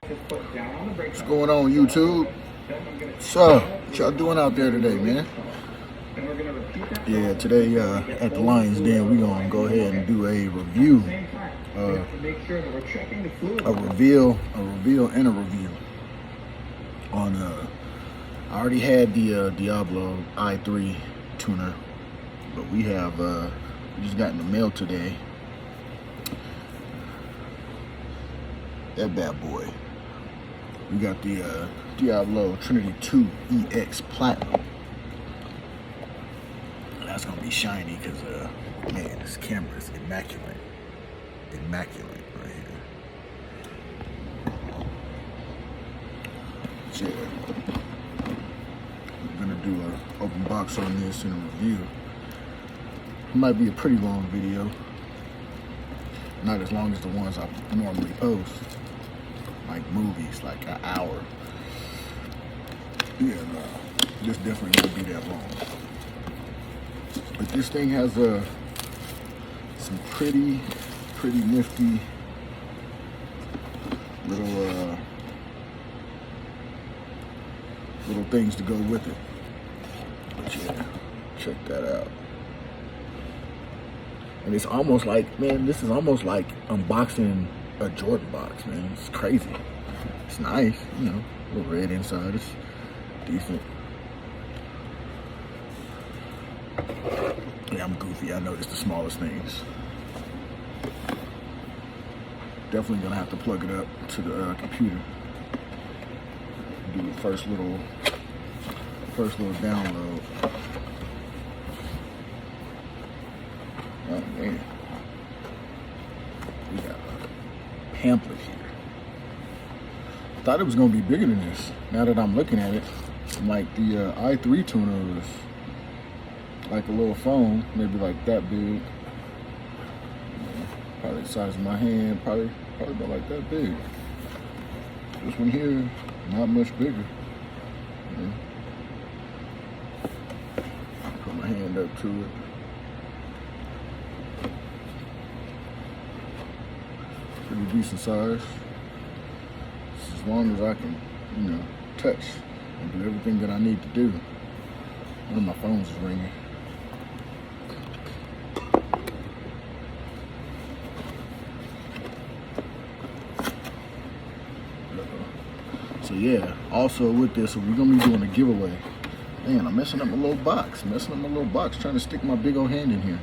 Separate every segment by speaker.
Speaker 1: What's going on, YouTube? So, what y'all doing out there today, man? Yeah, today at the Lion's Den, we're gonna go ahead and do a review, a reveal and a review on. I already had the Diablo i3 tuner, but we have we just got in the mail today. That bad boy. We got the Diablo Trinity 2 EX Platinum. That's gonna be shiny because man, this camera is immaculate. Immaculate right here. Yeah. We're gonna do an open box on this and a review. It might be a pretty long video. Not as long as the ones I normally post. Like movies, like an hour. Yeah, no, this definitely won't be that long. But this thing has some pretty nifty little things to go with it. But yeah, check that out. And it's almost like, man, this is almost like unboxing a Jordan box, man. It's crazy. It's nice, you know, a little red inside. It's decent. Yeah, I'm goofy. I noticed the smallest things. Definitely gonna have to plug it up to the computer. Do the first little download. Oh man, we got a pamphlet here. Thought it was gonna be bigger than this. Now that I'm looking at it, like the i3 tuner was like a little phone, maybe like that big. Probably the size of my hand, probably about like that big. This one here, not much bigger. Yeah. Put my hand up to it. Pretty decent size. As long as I can, you know, touch and do everything that I need to do. One of my phones is ringing. So yeah, also with this, we're gonna be doing a giveaway. Man, I'm messing up my little box. Trying to stick my big old hand in here.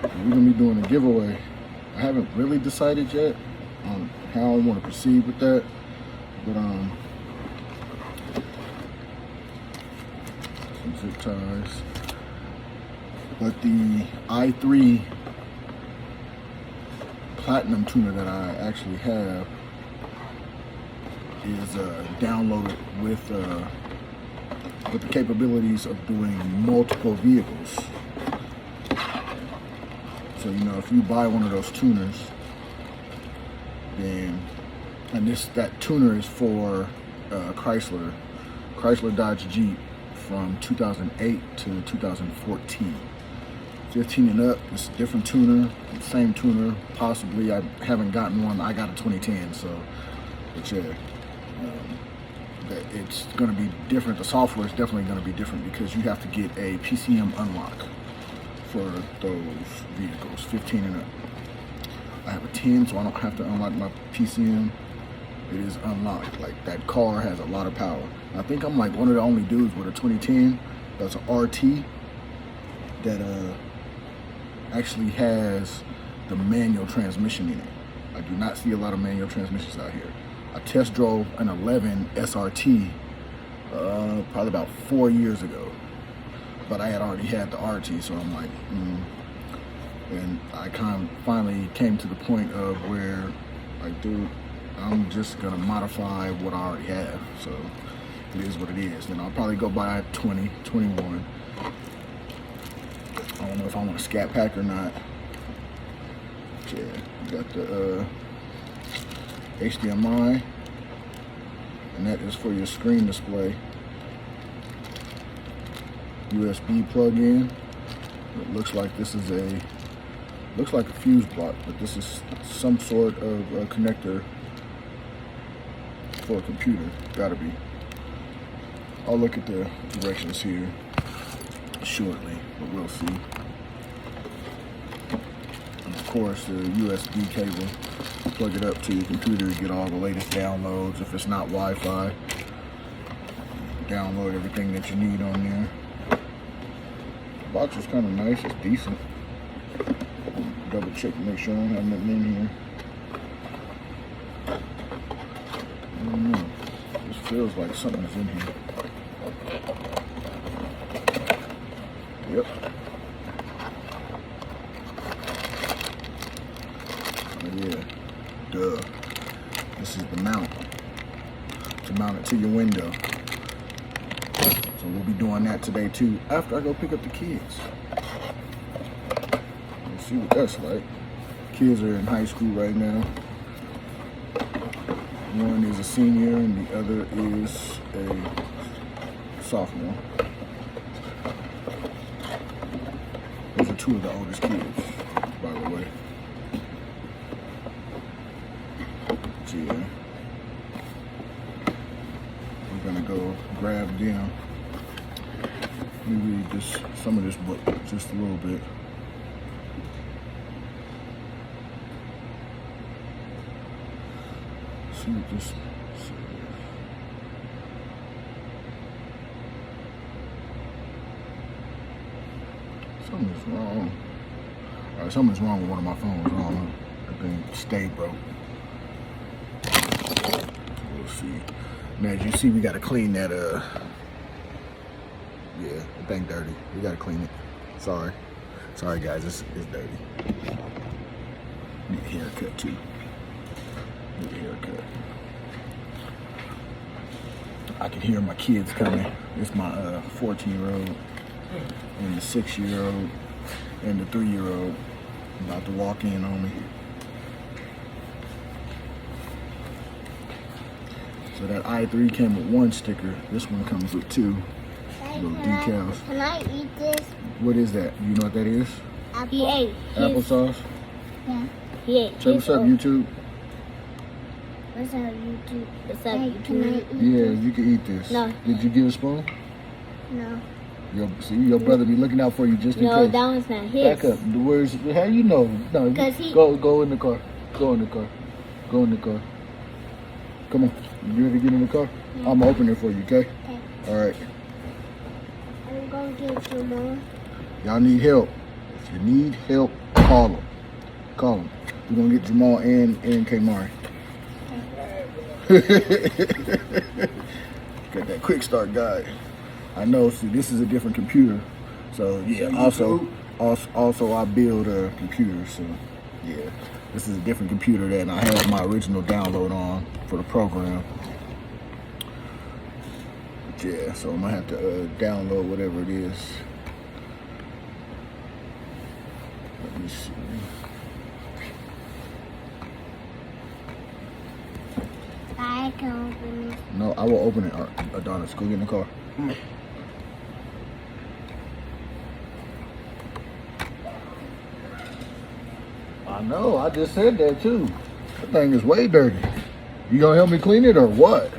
Speaker 1: We're gonna be doing a giveaway. I haven't really decided yet on how I want to proceed with that, but some zip ties. But the i3 Platinum tuner that I actually have is downloaded with the capabilities of doing multiple vehicles. So, you know, if you buy one of those tuners, then, and that tuner is for Chrysler Dodge Jeep from 2008 to 2014. 15 and up, it's a different tuner, same tuner, possibly. I haven't gotten one. I got a 2010, so, but yeah, it's gonna be different. The software is definitely gonna be different because you have to get a PCM unlock for those vehicles, 15 and up. I have a 10, so I don't have to unlock my PCM. It is unlocked. Like, that car has a lot of power. I think I'm like one of the only dudes with a 2010 that's an RT that actually has the manual transmission in it. I do not see a lot of manual transmissions out here. I test drove an 11 SRT probably about 4 years ago, but I had already had the RT, so I'm like, and I kind of finally came to the point of where, like, dude, I'm just gonna modify what I already have, so it is what it is. Then I'll probably go buy 20, 21. I don't know if I want a scat pack or not. Yeah, we got the HDMI, and that is for your screen display. USB plug-in. It looks like this is a Looks like a fuse block, but this is some sort of connector for a computer. Gotta be. I'll look at the directions here shortly, but we'll see. And of course, the USB cable. Plug it up to your computer to get all the latest downloads. If it's not Wi-Fi, download everything that you need on there. The box is kind of nice. It's decent. Double check to make sure I don't have nothing in here. I don't know. This feels like something's in here. Yep. Oh yeah. Duh. This is the mount. To mount it to your window. So we'll be doing that today too, after I go pick up the kids. Let's see what that's like. Kids are in high school right now. One is a senior and the other is a sophomore. Those are two of the oldest kids, by the way. So yeah. We're gonna go grab them. Let me read this, some of this book, just a little bit. See what this says. Something's wrong. Alright, something's wrong with one of my phones. I don't know. That thing stayed broke. We'll see. Now, as you see, we gotta clean that, yeah, the thing dirty. We gotta clean it. Sorry. Sorry, guys, it's dirty. Need a haircut, too. Need a haircut. I can hear my kids coming. It's my 14-year-old and the 6-year-old and the 3-year-old about to walk in on me. So that i3 came with one sticker. This one comes with two little decals.
Speaker 2: Can I eat this?
Speaker 1: What is that? You know what that is?
Speaker 2: He ate.
Speaker 1: Applesauce?
Speaker 2: Yeah. He ate.
Speaker 1: Say what's up, YouTube.
Speaker 2: What's up, YouTube?
Speaker 3: What's up,
Speaker 2: Hey,
Speaker 3: YouTube?
Speaker 2: can I eat
Speaker 1: Yeah,
Speaker 2: this?
Speaker 1: you can eat this.
Speaker 3: No.
Speaker 1: Did you get a spoon?
Speaker 2: No.
Speaker 1: See, your brother be looking out for you just in
Speaker 3: No,
Speaker 1: case.
Speaker 3: that one's not his.
Speaker 1: Back up. Where's, how you know? No, go in the car. Go in the car. Go in the car. Come on. You ready to get in the car?
Speaker 2: Yeah.
Speaker 1: I'm gonna open it for you, okay?
Speaker 2: Okay.
Speaker 1: All right.
Speaker 2: I'm going to get some more.
Speaker 1: Y'all need help. If you need help, call them. Call them. We're gonna get Jamal and Kamari. Got that quick start guide. I know. See, this is a different computer. So yeah. Also, I build a computer. So yeah, this is a different computer than I had my original download on for the program. But yeah, so I'm gonna have to download whatever it is. Let me see.
Speaker 2: I can open it.
Speaker 1: No, I will open it, Adonis. Go get in the car. I know, I just said that too. That thing is way dirty. You gonna help me clean it or what?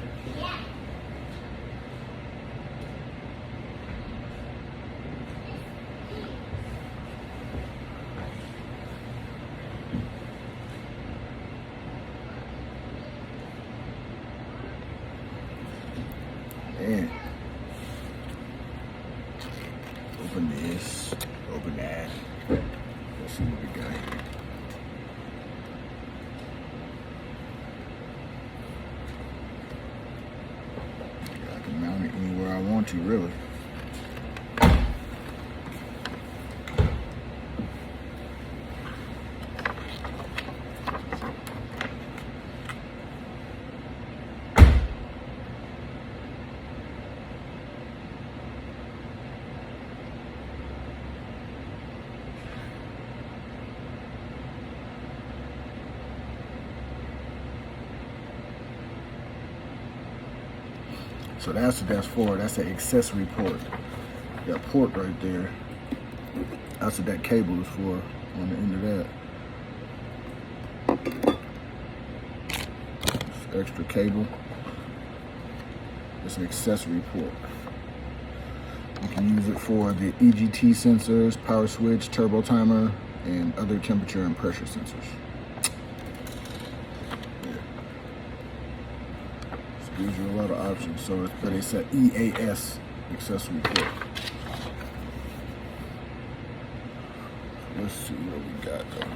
Speaker 1: Man. Open this. Open that. Let's see what we got here. I can mount it anywhere I want to, really. So that's what that's for. That's an accessory port. That port right there. That's what that cable is for. on the end of that. This extra cable. It's an accessory port. You can use it for the EGT sensors, power switch, turbo timer, and other temperature and pressure sensors. Yeah. So it gives you a lot of options. So, but it's an EAS accessory port. Let's see what we got though.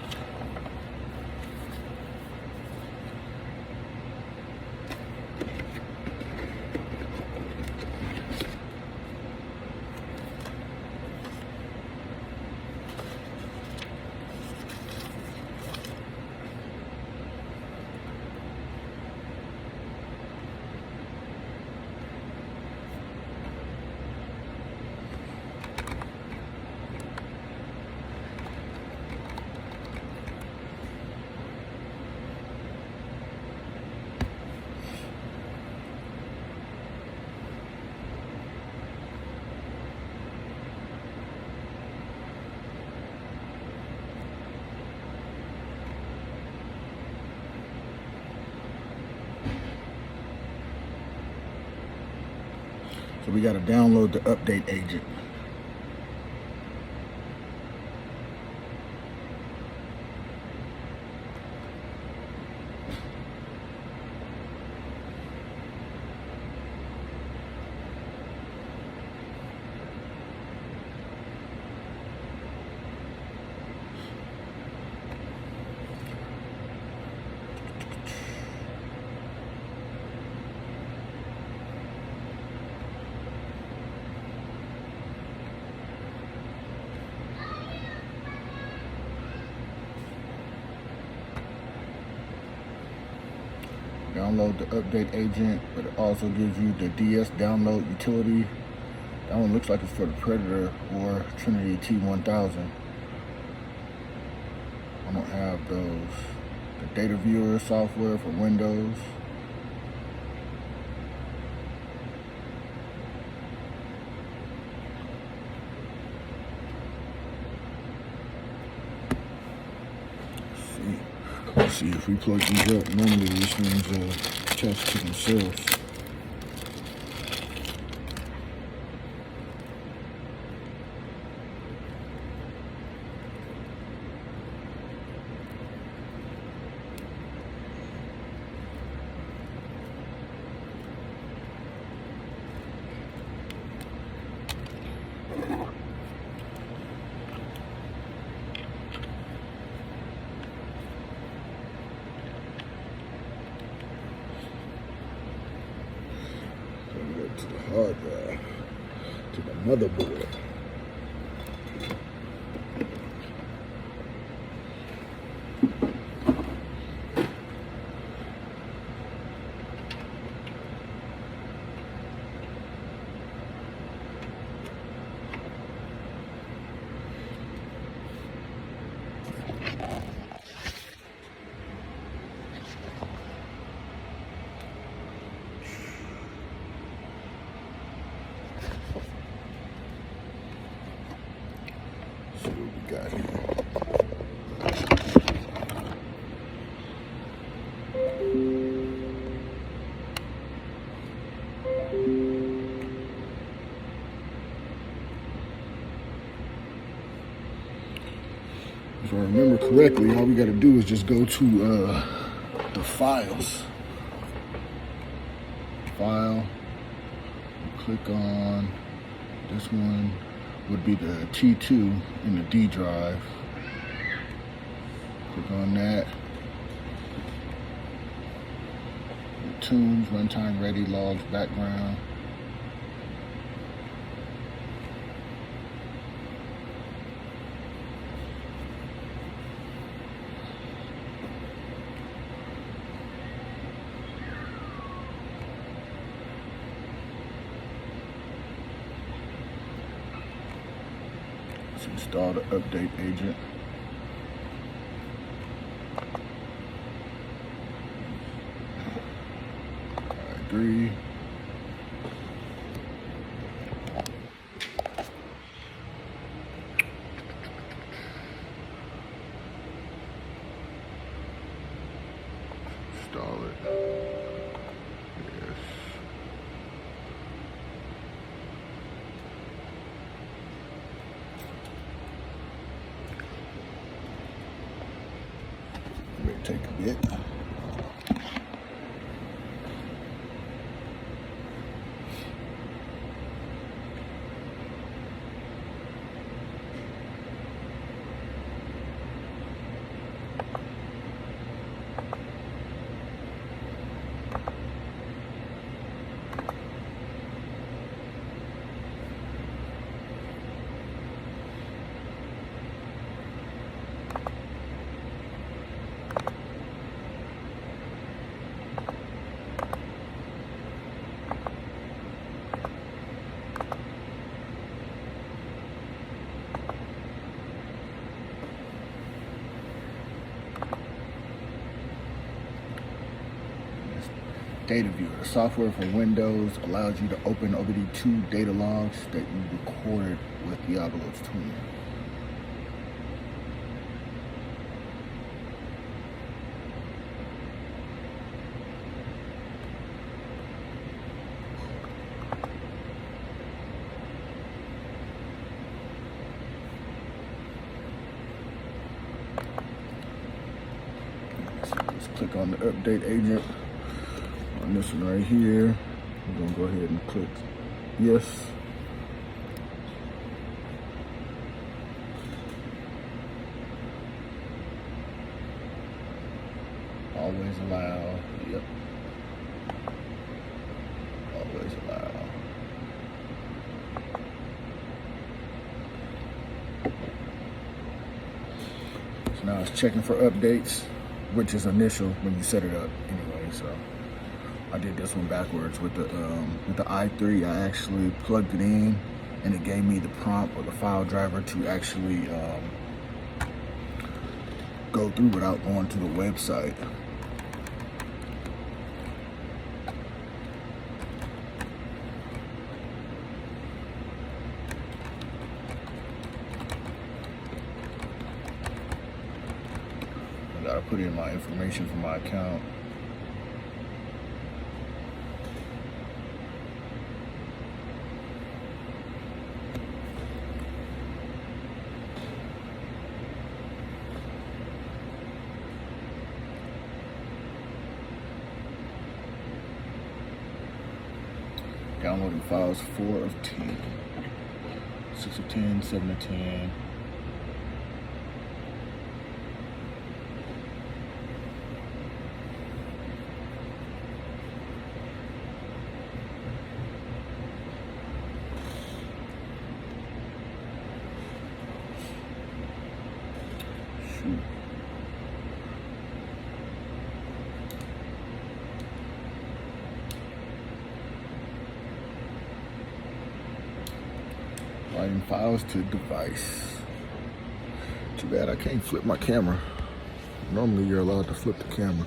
Speaker 1: So we got to download the update agent. Download the update agent, but it also gives you the DS download utility. That one looks like it's for the Predator or Trinity T1000. I don't have those. The data viewer software for Windows. Let's see if we plug these up. Normally this one's attached to themselves. To the hard drive, to the motherboard. See what we got here. If I remember correctly, all we got to do is just go to the files. File. Click on this one. Would be the T2 in the D drive. Click on that. Tunes, runtime ready, logs, background. Let's install the update agent. I agree. Install it. Yes. May take a bit. Data Viewer. The software for Windows allows you to open OBD2 data logs that you recorded with Diablo's twin. So just click on the update agent. On this one right here, we're gonna go ahead and click yes. Always allow, yep. Always allow. So now it's checking for updates, which is initial when you set it up anyway, so. I did this one backwards with the i3. I actually plugged it in, and it gave me the prompt or the file driver to actually go through without going to the website. I gotta put in my information for my account. Downloading files 4 of 10, 6 of 10, 7 of 10. Shoot. Writing files to device. Too bad I can't flip my camera. Normally you're allowed to flip the camera.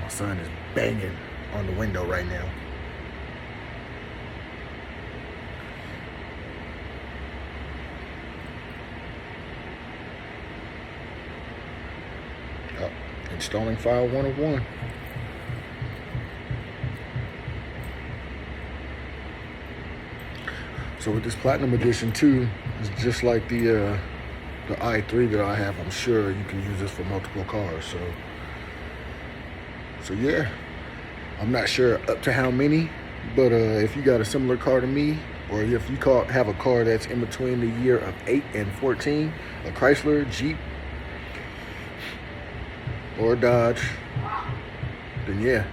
Speaker 1: Sun is banging on the window right now. Oh, installing file 101. So with this Platinum Edition too, it's just like the i3 that I have. I'm sure you can use this for multiple cars. So yeah, I'm not sure up to how many, but if you got a similar car to me, or if you have a car that's in between the year of 8 and 14, a Chrysler, Jeep, or a Dodge, then yeah,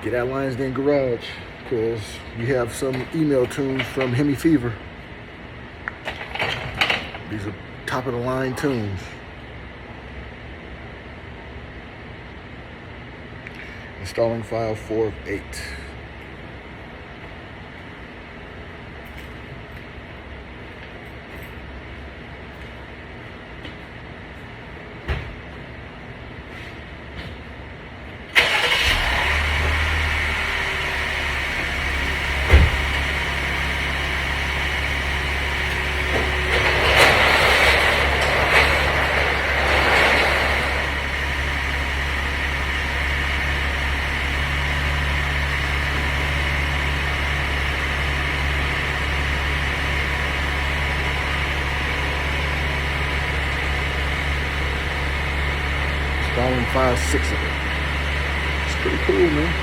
Speaker 1: get out Lions Den Garage, because we have some email tunes from Hemi Fever. These are top of the line tunes. Installing file 4 of 8. installing file 6 of it. It's pretty cool, man.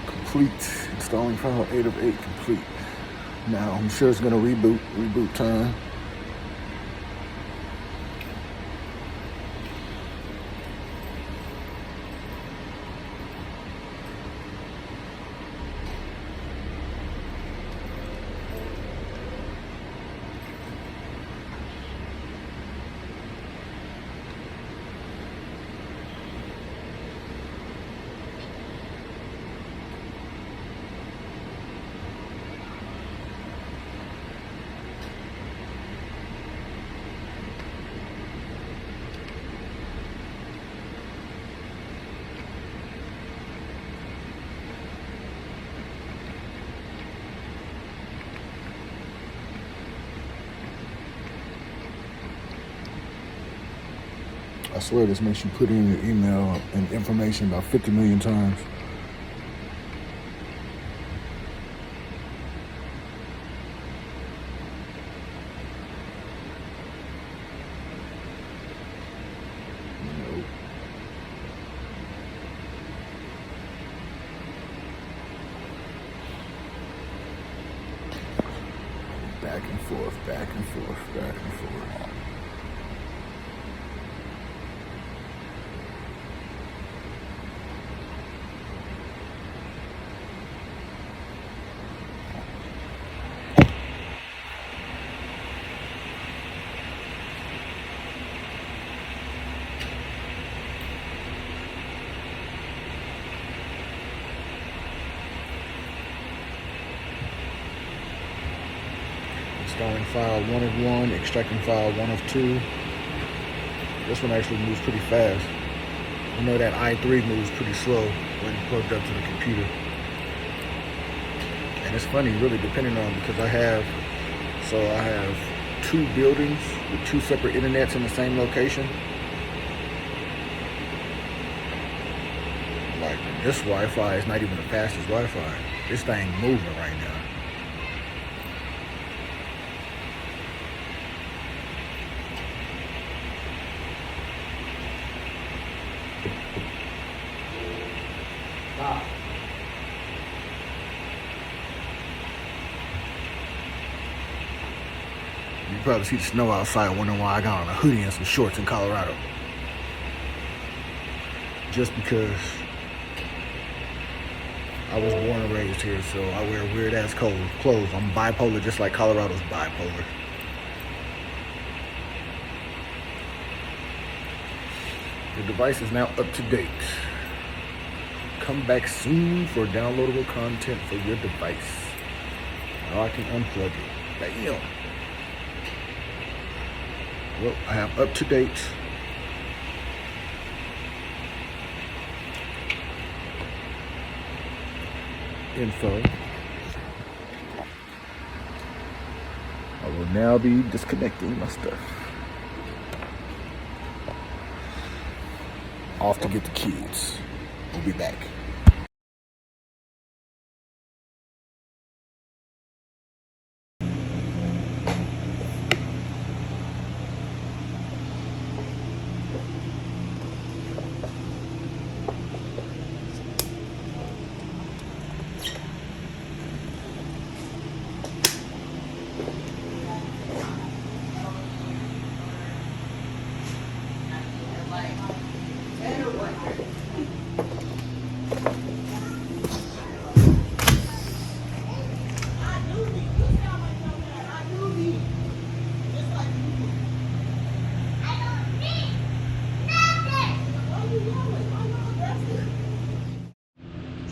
Speaker 1: Complete. Installing file 8 of 8 complete. Now I'm sure it's gonna reboot time. I swear this makes you put in your email and information about 50 million times. Nope. Back and forth, back and forth, back and forth. Installing file 1 of 1, extracting file 1 of 2. This one actually moves pretty fast. You know that i3 moves pretty slow when plugged up to the computer. And it's funny, really, depending on, because I have 2 buildings with 2 separate internets in the same location. Like, this Wi-Fi is not even the fastest Wi-Fi. This thing moving right now. You probably see the snow outside, wondering why I got on a hoodie and some shorts in Colorado. Just because I was born and raised here, so I wear weird ass clothes. I'm bipolar, just like Colorado's bipolar. The device is now up to date. Come back soon for downloadable content for your device. Now I can unplug it. Bam. Well, I have up to date info. I will now be disconnecting my stuff. Off to get the kids. We'll be back.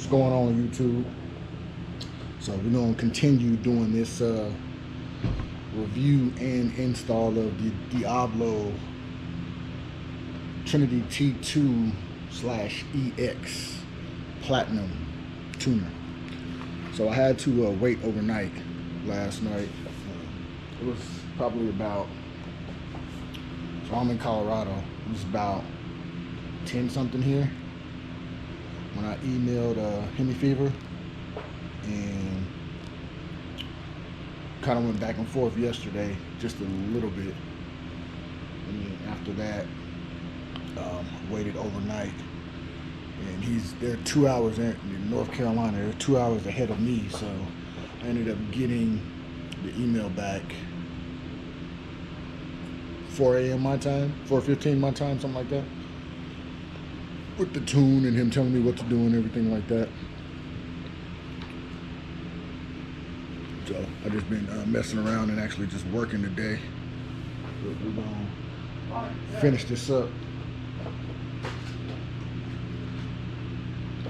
Speaker 1: Going on YouTube. So we're going to continue doing this review and install of the Diablo Trinity T2/EX Platinum tuner. So I had to wait overnight last night. It was probably about, so I'm in Colorado, it was about 10 something here when I emailed Hemi Fever, and kind of went back and forth yesterday just a little bit, and then after that waited overnight, and they're 2 hours in North Carolina. They're 2 hours ahead of me, so I ended up getting the email back 4 a.m. my time, 4:15 my time, something like that, with the tune and him telling me what to do and everything like that. So I just been messing around and actually just working today. We're gonna finish this up.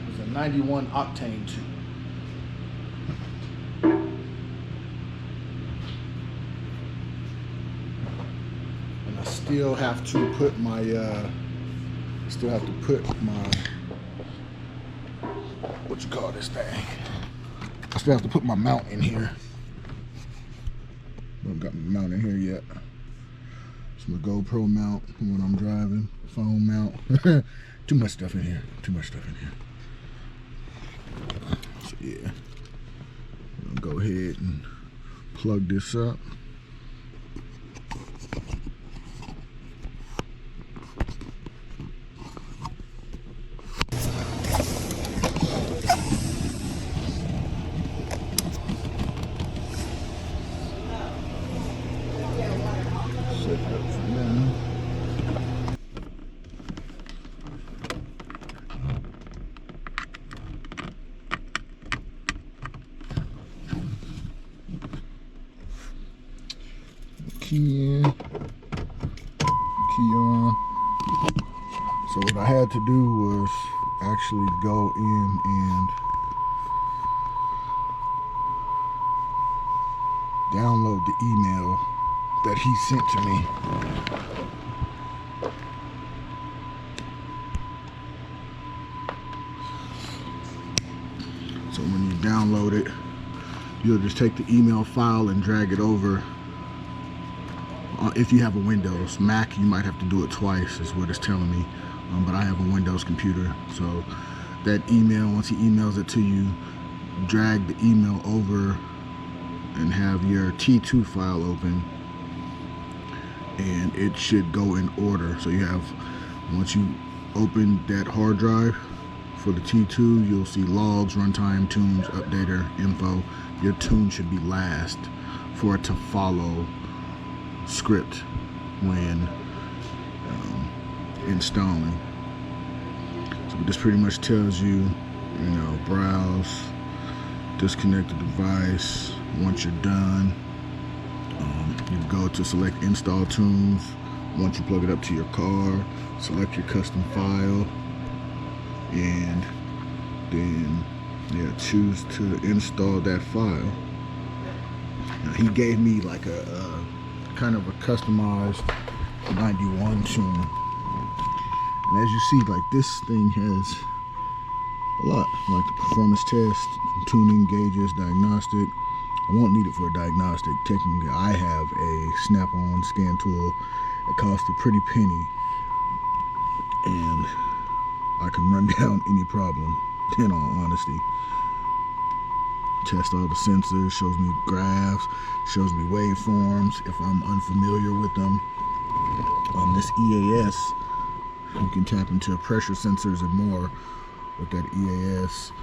Speaker 1: It's a 91 octane tune. And I still have to put my what you call this thing? I still have to put my mount in here. I haven't got my mount in here yet. It's my GoPro mount when I'm driving, phone mount. Too much stuff in here. Too much stuff in here. So yeah, I'm gonna go ahead and plug this up. Set it up for now. Key in, key on. So what I had to do was actually go in and download the email that he sent to me. So when you download it, you'll just take the email file and drag it over. If you have a Windows. Mac, you might have to do it twice, is what it's telling me. But I have a Windows computer, so that email, once he emails it to you, drag the email over and have your T2 file open, and it should go in order. So you have, once you open that hard drive for the T2, you'll see logs, runtime, tunes, updater, info. Your tune should be last for it to follow script when installing. So this pretty much tells you, browse, disconnect the device. Once you're done, you go to select install tunes. Once you plug it up to your car, select your custom file, and then choose to install that file. Now, he gave me like a kind of a customized 91 tune, and as you see, like, this thing has a lot, like the performance test, tuning, gauges, diagnostic. I won't need it for a diagnostic. Technically, I have a snap-on scan tool. It costs a pretty penny, and I can run down any problem, in all honesty. Test all the sensors, shows me graphs, shows me waveforms if I'm unfamiliar with them. On this EAS, you can tap into pressure sensors and more with that EAS.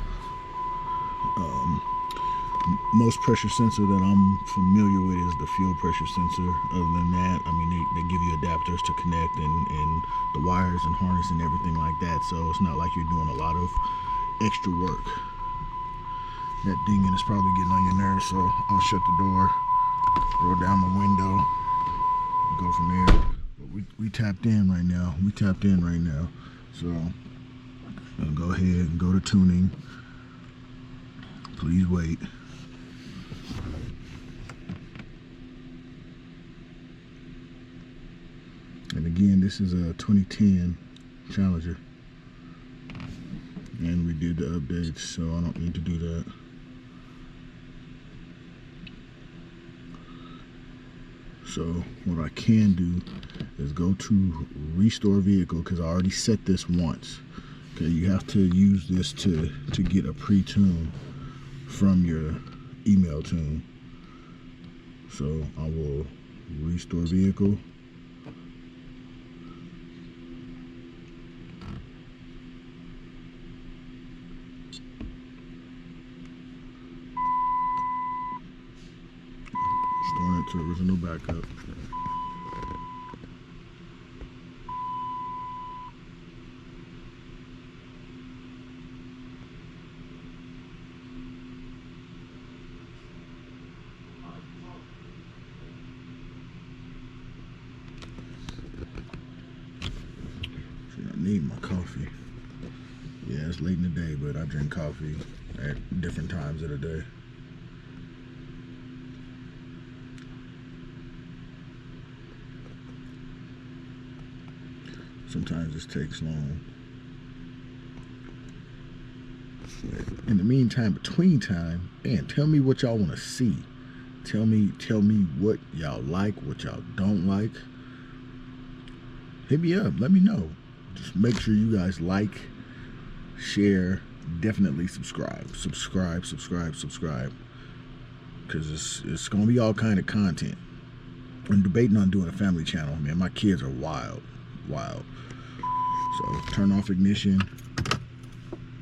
Speaker 1: Most pressure sensor that I'm familiar with is the fuel pressure sensor. Other than that, I mean, they give you adapters to connect and the wires and harness and everything like that. So it's not like you're doing a lot of extra work. That dinging is probably getting on your nerves, so I'll shut the door, roll down the window, go from there. But we tapped in right now. So I'll go ahead and go to tuning. Please wait. And again, this is a 2010 Challenger. And we did the updates, so I don't need to do that. So what I can do is go to restore vehicle, because I already set this once. Okay, you have to use this to get a pre-tune from your email tune. So I will restore vehicle. Restoring it to original backup. I need my coffee. Yeah, it's late in the day, but I drink coffee at different times of the day. Sometimes this takes long. In the meantime, between time, man, tell me what y'all want to see. Tell me what y'all like, what y'all don't like. Hit me up. Let me know. Just make sure you guys like, share, definitely subscribe. Subscribe. Because it's going to be all kind of content. I'm debating on doing a family channel. Man, my kids are wild. So turn off ignition.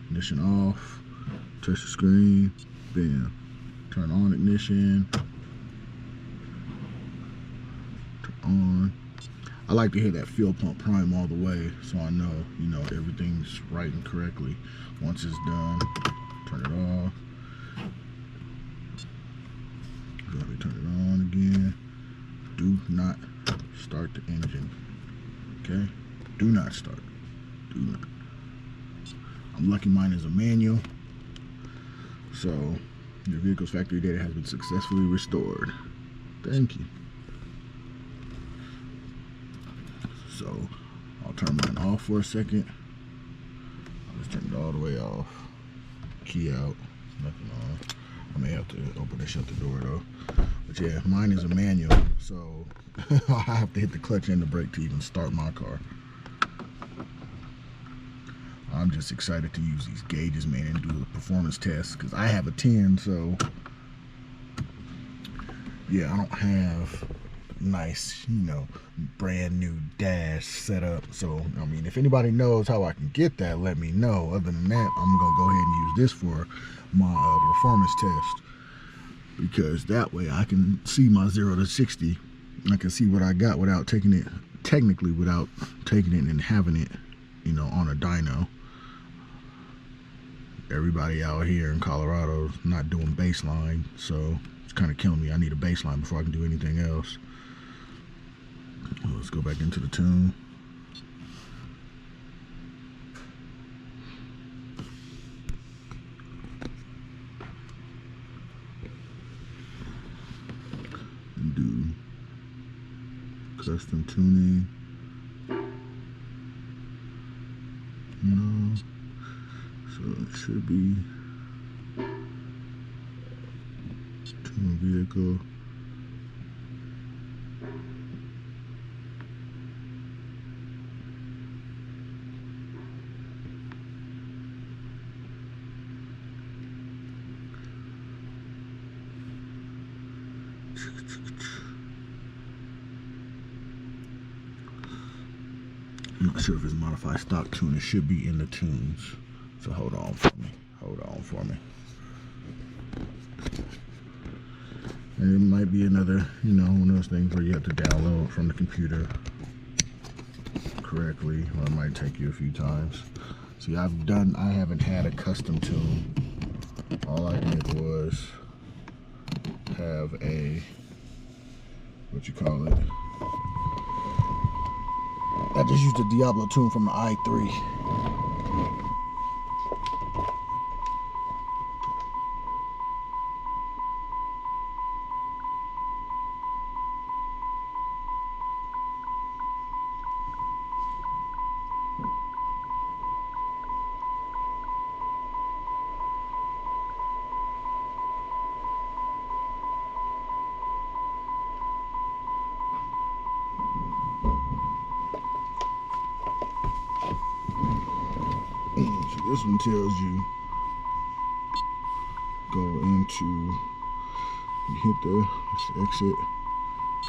Speaker 1: Ignition off. Touch the screen. Bam. Turn on ignition. Turn on. I like to hear that fuel pump prime all the way, so I know, everything's right and correctly. Once it's done, turn it off. Let me turn it on again. Do not start the engine. Okay? Do not start. Do not. I'm lucky mine is a manual. So, your vehicle's factory data has been successfully restored. Thank you. So, I'll turn mine off for a second. I'll just turn it all the way off. Key out. Nothing on. I may have to open and shut the door though. But yeah, mine is a manual, so I have to hit the clutch and the brake to even start my car. I'm just excited to use these gauges, man, and do the performance test, because I have a 10, so yeah, I don't have nice, brand new dash set up. So, I mean, if anybody knows how I can get that, let me know. Other than that, I'm going to go ahead and use this for my performance test, because that way I can see my 0 to 60. I can see what I got without taking it, technically without taking it and having it, on a dyno. Everybody out here in Colorado is not doing baseline, so it's kind of killing me. I need a baseline before I can do anything else. Let's go back into the tune. And do custom tuning. No. So it should be tune vehicle. I'm not sure if it's modified stock tune. It should be in the tunes. So hold on for me. And it might be another, one of those things where you have to download from the computer correctly, or it might take you a few times. See, I haven't had a custom tune. All I did was have a, I just used a Diablo tune from the i3. This one tells you go into, hit the, let's exit,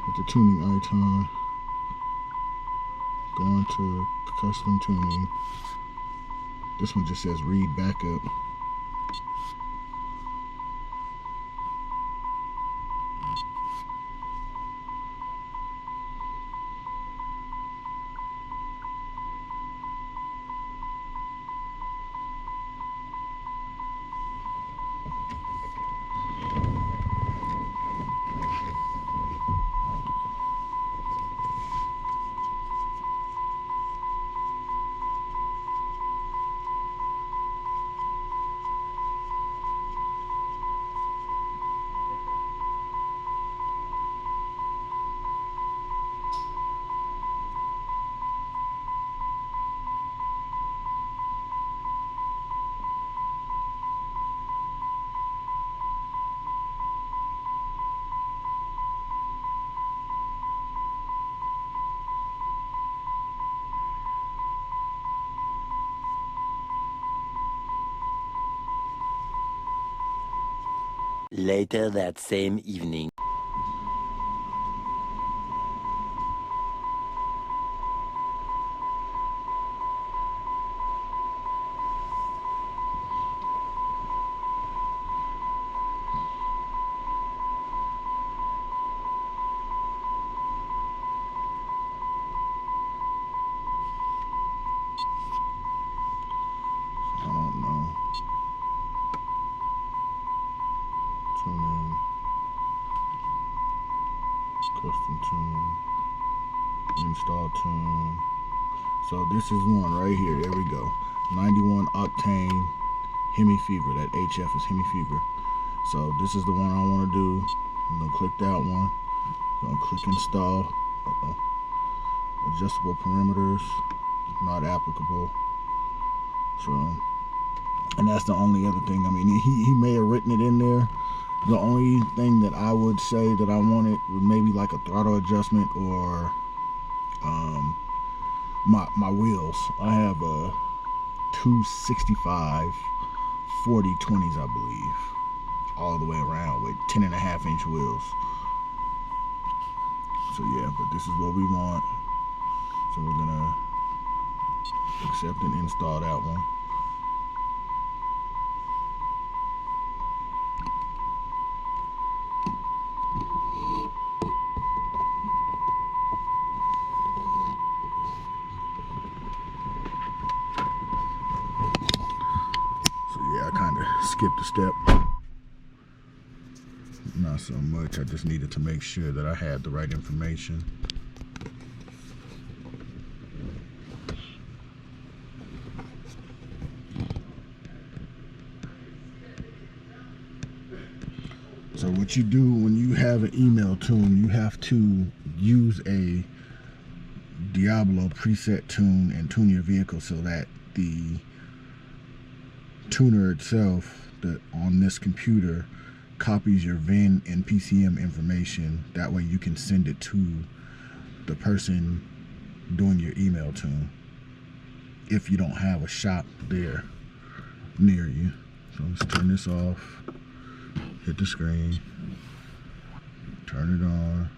Speaker 1: hit the tuning icon, go into custom tuning. This one just says read backup.
Speaker 3: Later that same evening.
Speaker 1: I don't know. Tuning, custom tune, install tune. So this is one right here. There we go. 91 octane Hemi fever. That HF is Hemi fever. So this is the one I want to do. I'm gonna click that one. I'm gonna click install. Adjustable parameters, not applicable. So, and that's the only other thing. I mean, he may have written it in there. The only thing that I would say that I wanted was maybe like a throttle adjustment or my wheels. I have a 265 40/20s, I believe, all the way around with 10.5-inch wheels. So yeah, but this is what we want. So we're gonna accept and install that one. So yeah, I kind of skipped a step. Not so much, I just needed to make sure that I had the right information. So what you do when you have an email tune, you have to use a Diablo preset tune and tune your vehicle so that the tuner itself on this computer copies your VIN and PCM information. That way you can send it to the person doing your email tune if you don't have a shop there near you. So let's turn this off, hit the screen, turn it on,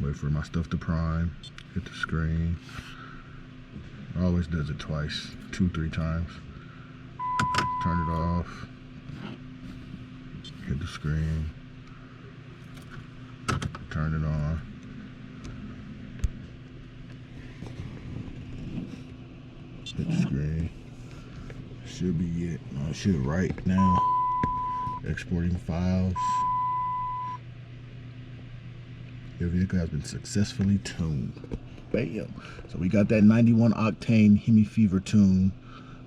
Speaker 1: wait for my stuff to prime, hit the screen. It always does it twice, 2-3 times. Turn it off, hit the screen, turn it on. Hit the screen. Should be it. I should right now. Exporting files. Your vehicle has been successfully tuned. Bam. So we got that 91 octane Hemi Fever tune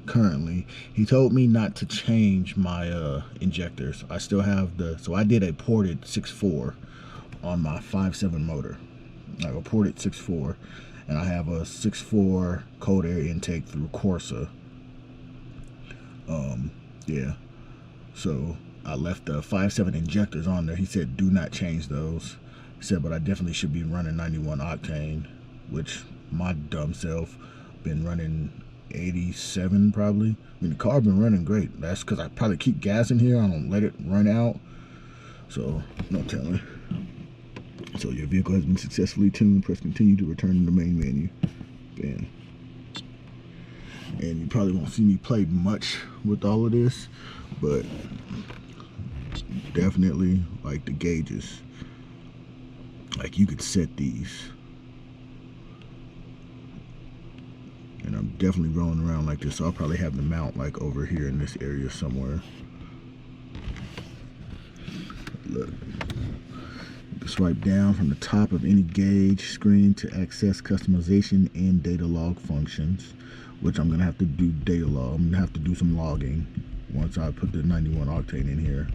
Speaker 1: currently. He told me not to change my injectors. I still have so I did a ported 6.4 on my 5.7 motor. I have a ported 6.4 and I have a 6.4 cold air intake through Corsa. Yeah, so I left the 5.7 injectors on there. He said do not change those. He said, but I definitely should be running 91 octane, which my dumb self been running 87 probably. I mean, the car been running great. That's because I probably keep gas in here. I don't let it run out. So, no telling. So your vehicle has been successfully tuned. Press continue to return to the main menu. Bam. And you probably won't see me play much with all of this, but definitely like the gauges. Like you could set these. And I'm definitely rolling around like this, so I'll probably have the mount like over here in this area somewhere. Look. You can swipe down from the top of any gauge screen to access customization and data log functions, which I'm gonna have to do data log. I'm gonna have to do some logging once I put the 91 octane in here.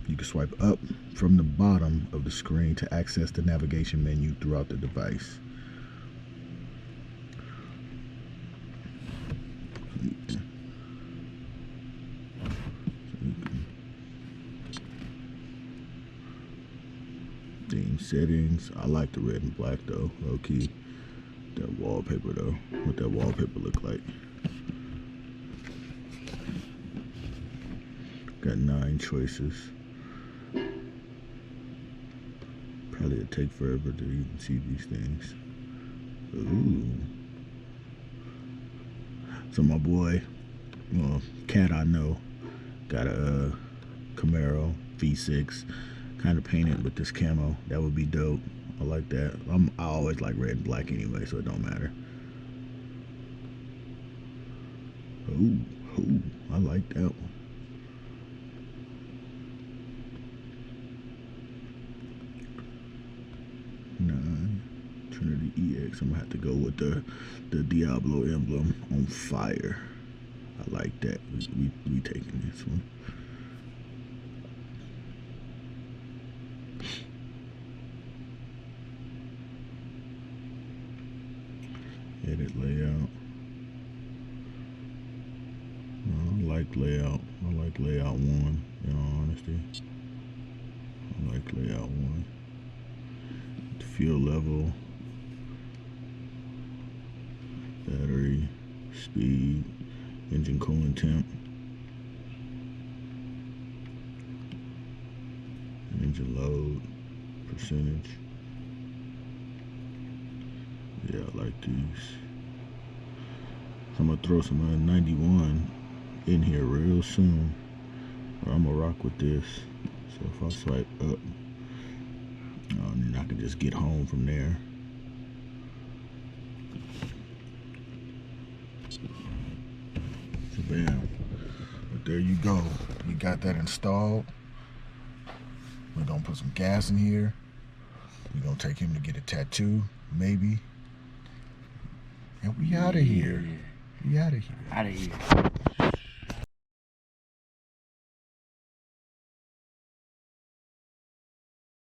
Speaker 1: You can swipe up from the bottom of the screen to access the navigation menu throughout the device. Theme settings. I like the red and black though, low key. That wallpaper though, what that wallpaper look like. Got 9 choices. Probably it'd take forever to even see these things. Ooh. So my boy, well, cat I know, got a Camaro V6, kind of painted with this camo. That would be dope. I like that. I always like red and black anyway, so it don't matter. Ooh, I like that one. Trinity EX. I'm gonna have to go with the Diablo emblem on fire. I like that. We taking this one. Edit layout. I like layout. I like layout 1, in all honesty. I like layout 1. Fuel level, battery, speed, engine coolant temp, engine load, percentage. Yeah, I like these. So I'm gonna throw some 91 in here real soon, or I'm gonna rock with this. So if I swipe up, and then I can just get home from there. So bam. But there you go. We got that installed. We're gonna put some gas in here. We're gonna take him to get a tattoo, maybe. And we out of here. We out of here.
Speaker 3: Out of here.